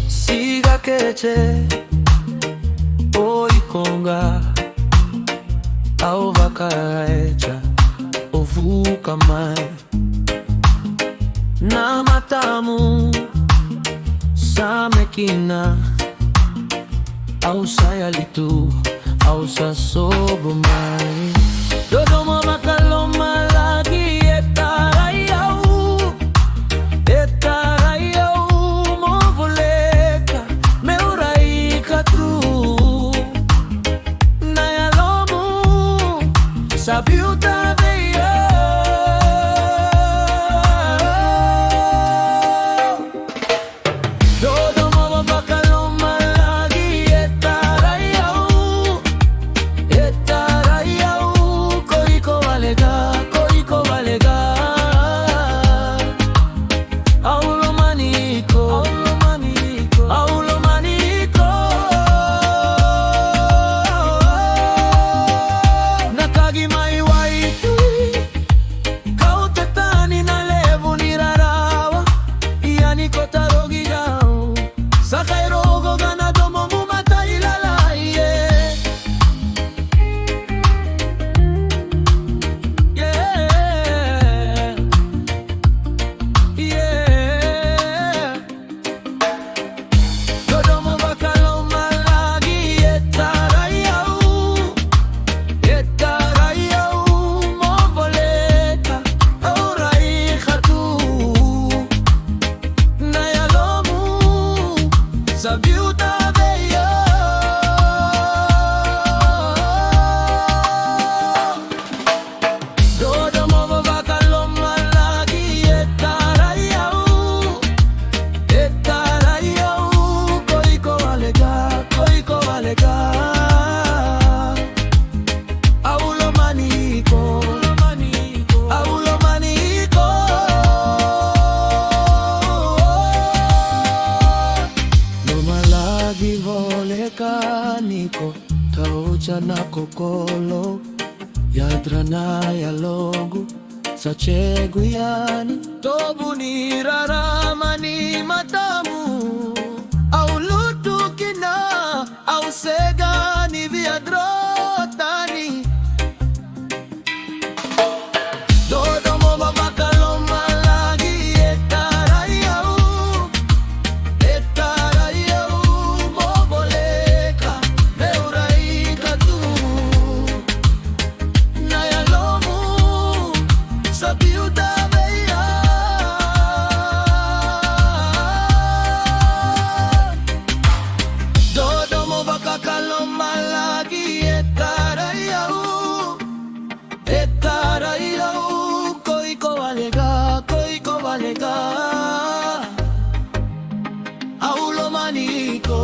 Siga keche oikonga au vakaecha ovuka mai na matamu samekina au sayalitu au sasobo mai Dodoma Makaloma lagi etarayau movoleka meuraika tu nayalomu sabiuta veio Dodoma Makaloma lagi etarayau koiko valega aulo maniko nakagi mai waitu kau tetani na levu ni rarawa yani kota rogi gao sakai rogo gana domo mumata ilalaye Dodoma Makaloma lagi etarayau movoleka auraika tu nayalomu sabiuta veio Dodoma Makaloma lagi etarayau koiko valega aulo maniko Loma lagi volekaniko tauja na kokolo yadranaya logu sachegu yani tobu ni raramani matamu au lutukina au segani viadrotani Dodoma Makaloma lagi etarayau movoleka meuraika tu nayalomu sabiuta veio Dodoma Makaloma lagi etarayau koiko valega aulo maniko